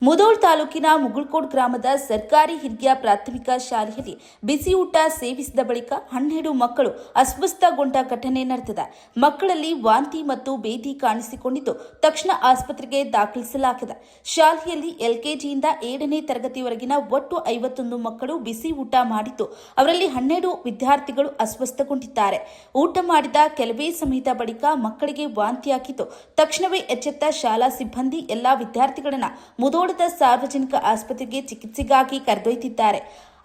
ಮುಧೋಳ್ ತಾಲೂಕಿನ ಮುಗುಳ್ಕೋಡ್ ಗ್ರಾಮದ ಸರ್ಕಾರಿ ಹಿರಿಯ ಪ್ರಾಥಮಿಕ ಶಾಲೆಯಲ್ಲಿ ಬಿಸಿ ಊಟ ಸೇವಿಸಿದ ಬಳಿಕ 12 ಮಕ್ಕಳು ಅಸ್ವಸ್ಥಗೊಂಡ ಘಟನೆ ನಡೆದಿದೆ. ಮಕ್ಕಳಲ್ಲಿ ವಾಂತಿ ಮತ್ತು ಬೇದಿ ಕಾಣಿಸಿಕೊಂಡಿದ್ದು ತಕ್ಷಣ ಆಸ್ಪತ್ರೆಗೆ ದಾಖಲಿಸಲಾಗಿದೆ. ಶಾಲೆಯಲ್ಲಿ ಎಲ್ಕೆಜಿಯಿಂದ 7ನೇ ತರಗತಿವರೆಗಿನ ಒಟ್ಟು 51 ಮಕ್ಕಳು ಬಿಸಿ ಊಟ ಮಾಡಿದ್ದು ಅವರಲ್ಲಿ 12 ವಿದ್ಯಾರ್ಥಿಗಳು ಅಸ್ವಸ್ಥಗೊಂಡಿದ್ದಾರೆ. ಊಟ ಮಾಡಿದ ಕೆಲವೇ ಸಮಯದ ಬಳಿಕ ಮಕ್ಕಳಿಗೆ ವಾಂತಿಯಾಗಿದ್ದು ತಕ್ಷಣವೇ ಎಚ್ಚೆತ್ತ ಶಾಲಾ ಸಿಬ್ಬಂದಿ ಎಲ್ಲಾ ವಿದ್ಯಾರ್ಥಿಗಳನ್ನ ಮುಧೋಳ್ ಸಾರ್ವಜನಿಕ ಆಸ್ಪತ್ರೆಗೆ ಚಿಕಿತ್ಸೆಗಾಗಿ ಕರೆದೊಯ್ದಿದ್ದಾರೆ.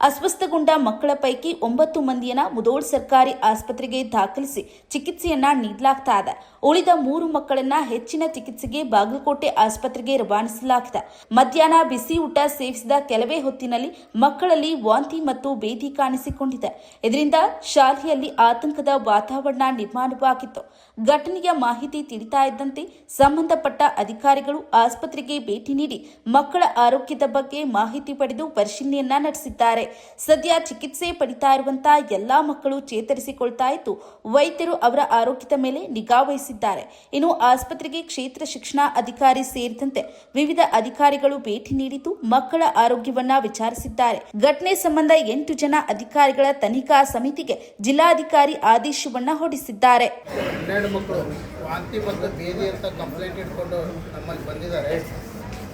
ಅಸ್ವಸ್ಥಗೊಂಡ ಮಕ್ಕಳ ಪೈಕಿ 9 ಮಂದಿಯನ್ನ ಮುಧೋಳ್ ಸರ್ಕಾರಿ ಆಸ್ಪತ್ರೆಗೆ ದಾಖಲಿಸಿ ಚಿಕಿತ್ಸೆಯನ್ನ ನೀಡಲಾಗ್ತಾ ಇದೆ. ಉಳಿದ 3 ಮಕ್ಕಳನ್ನ ಹೆಚ್ಚಿನ ಚಿಕಿತ್ಸೆಗೆ ಬಾಗಲಕೋಟೆ ಆಸ್ಪತ್ರೆಗೆ ರವಾನಿಸಲಾಗಿದೆ. ಮಧ್ಯಾಹ್ನ ಬಿಸಿ ಊಟ ಸೇವಿಸಿದ ಕೆಲವೇ ಹೊತ್ತಿನಲ್ಲಿ ಮಕ್ಕಳಲ್ಲಿ ವಾಂತಿ ಮತ್ತು ಬೇದಿ ಕಾಣಿಸಿಕೊಂಡಿದೆ. ಇದರಿಂದ ಶಾಲೆಯಲ್ಲಿ ಆತಂಕದ ವಾತಾವರಣ ನಿರ್ಮಾಣವಾಗಿತ್ತು. ಘಟನೆಯ ಮಾಹಿತಿ ತಿಳಿತಾ ಇದ್ದಂತೆ ಸಂಬಂಧಪಟ್ಟ ಅಧಿಕಾರಿಗಳು ಆಸ್ಪತ್ರೆಗೆ ಭೇಟಿ ನೀಡಿ ಮಕ್ಕಳ ಆರೋಗ್ಯದ ಬಗ್ಗೆ ಮಾಹಿತಿ ಪಡೆದು ಪರಿಶೀಲನೆಯನ್ನ ನಡೆಸಿದ್ದಾರೆ. ಸದ್ಯ ಚಿಕಿತ್ಸೆ ಪಡಿತಾ ಇರುವಂತಹ ಎಲ್ಲಾ ಮಕ್ಕಳು ಚೇತರಿಸಿಕೊಳ್ತಾ ಇದ್ದು ವೈದ್ಯರು ಅವರ ಆರೋಗ್ಯದ ಮೇಲೆ ನಿಗಾ ವಹಿಸಿದ್ದಾರೆ. ಇನ್ನು ಆಸ್ಪತ್ರೆಗೆ ಕ್ಷೇತ್ರ ಶಿಕ್ಷಣ ಅಧಿಕಾರಿ ಸೇರಿದಂತೆ ವಿವಿಧ ಅಧಿಕಾರಿಗಳು ಭೇಟಿ ನೀಡಿದ್ದು ಮಕ್ಕಳ ಆರೋಗ್ಯವನ್ನ ವಿಚಾರಿಸಿದ್ದಾರೆ. ಘಟನೆ ಸಂಬಂಧ 8 ಜನ ಅಧಿಕಾರಿಗಳ ತನಿಖಾ ಸಮಿತಿಗೆ ಜಿಲ್ಲಾಧಿಕಾರಿ ಆದೇಶವನ್ನ ಹೊರಡಿಸಿದ್ದಾರೆ. 12 ಮಕ್ಕಳು ವಾಂತಿ ಮತ್ತು ಬೇದಿ ಅಂತ ಕಂಪ್ಲೇಂಟ್ ಇಟ್ಕೊಂಡು ನಮ್ಮಲ್ಲಿ ಬಂದಿದ್ದಾರೆ.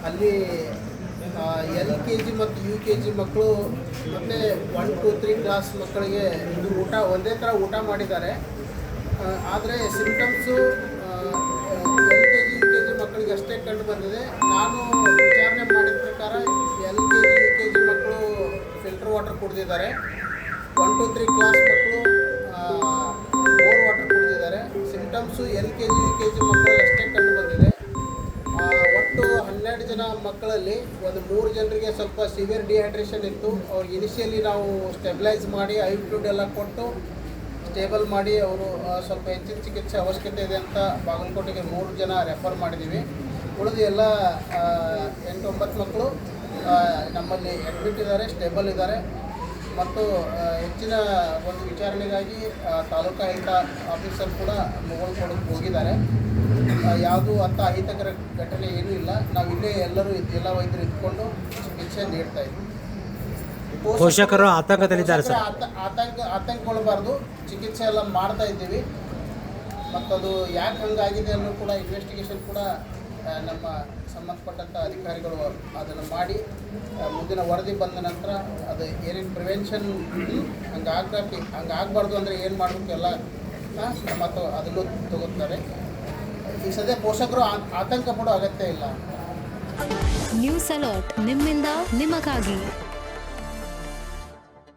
ಅಲ್ಲಿ LKG ಮತ್ತು UKG ಮಕ್ಕಳು ಮತ್ತು 1, 2, 3 ಕ್ಲಾಸ್ ಮಕ್ಕಳಿಗೆ ಊಟ ಒಂದೇ ಥರ ಊಟ ಮಾಡಿದ್ದಾರೆ. ಆದರೆ ಸಿಂಪ್ಟಮ್ಸು LKG, UKG ಮಕ್ಕಳಿಗೆ ಅಷ್ಟೇ ಕಂಡು ಬಂದಿದೆ. ನಾನು ವಿಚಾರಣೆ ಮಾಡಿದ ಪ್ರಕಾರ LKG, UKG ಮಕ್ಕಳು ಫಿಲ್ಟರ್ ವಾಟರ್ ಕುಡಿದಿದ್ದಾರೆ. 1, 2, 3 ಕ್ಲಾಸ್ ಮಕ್ಕಳು ಬೋರ್ ವಾಟರ್ ಕುಡಿದಿದ್ದಾರೆ. ಸಿಂಪ್ಟಮ್ಸು LKG, UKG ಮಕ್ಕಳು ಅಷ್ಟೇ ಕಂಡು ಬಂದಿದೆ. ಒಟ್ಟು 12 ಜನ ಮಕ್ಕಳಲ್ಲಿ ಒಂದು 3 ಜನರಿಗೆ ಸ್ವಲ್ಪ ಸಿವಿಯರ್ ಡಿಹೈಡ್ರೇಷನ್ ಇತ್ತು. ಅವ್ರಿಗೆ ಇನಿಷಿಯಲಿ ನಾವು ಸ್ಟೆಬಿಲೈಸ್ ಮಾಡಿ ಐ-ಫ್ಲೂಯಿಡ್ ಎಲ್ಲ ಕೊಟ್ಟು ಸ್ಟೇಬಲ್ ಮಾಡಿ ಅವರು ಸ್ವಲ್ಪ ಹೆಚ್ಚಿನ ಚಿಕಿತ್ಸೆ ಅವಶ್ಯಕತೆ ಇದೆ ಅಂತ ಬಾಗಲಕೋಟೆಗೆ 3 ಜನ ರೆಫರ್ ಮಾಡಿದ್ದೀವಿ. ಉಳಿದು ಎಲ್ಲ 8-9 ಮಕ್ಕಳು ನಮ್ಮಲ್ಲಿ ಅಡ್ಮಿಟ್ ಇದ್ದಾರೆ, ಸ್ಟೇಬಲ್ ಇದ್ದಾರೆ. ಮತ್ತು ಹೆಚ್ಚಿನ ಒಂದು ವಿಚಾರಣೆಗಾಗಿ ತಾಲೂಕಾ ಹೆಲ್ತ್ ಆಫೀಸರ್ ಕೂಡ ಮುಗುಳ್ಕೋಡಿಗೆ ಹೋಗಿದ್ದಾರೆ. ಯಾವುದೂ ಅಂಥ ಅಹಿತಕರ ಘಟನೆ ಏನೂ ಇಲ್ಲ. ನಾವು ಇಲ್ಲೇ ಎಲ್ಲ ವೈದ್ಯರು ಇದ್ಕೊಂಡು ಚಿಕಿತ್ಸೆ ನೀಡ್ತಾ ಇದ್ದೀವಿ. ಪೋಷಕರು ಆತಂಕದಲ್ಲಿದ್ದಾರೆ ಸರ್. ಆತಂಕಗೊಳ್ಳಬಾರ್ದು, ಚಿಕಿತ್ಸೆ ಎಲ್ಲ ಮಾಡ್ತಾ ಇದ್ದೀವಿ. ಮತ್ತು ಅದು ಯಾಕೆ ಹಂಗಾಗಿದೆ ಅನ್ನೋ ಕೂಡ ಇನ್ವೆಸ್ಟಿಗೇಷನ್ ಕೂಡ ನಮ್ಮ ಸಂಬಂಧಪಟ್ಟಂಥ ಅಧಿಕಾರಿಗಳು ಅದನ್ನು ಮಾಡಿ ಮುಂದಿನ ವರದಿ ಬಂದ ನಂತರ ಅದು ಏನೇನು ಪ್ರಿವೆನ್ಷನ್ ಹಂಗಾಗಬಾರ್ದು ಅಂದರೆ ಏನು ಮಾಡಬೇಕು ಎಲ್ಲ ಮತ್ತು ಅದನ್ನು ತಗೋತಾರೆ. ಈ ಸದ್ಯ ಪೋಷಕರು ಆತಂಕ ಪಡೋ ಅಗತ್ಯ ಇಲ್ಲ. ನ್ಯೂಸ್ ಅಲರ್ಟ್ ನಿಮ್ಮಿಂದ ನಿಮಗಾಗಿ.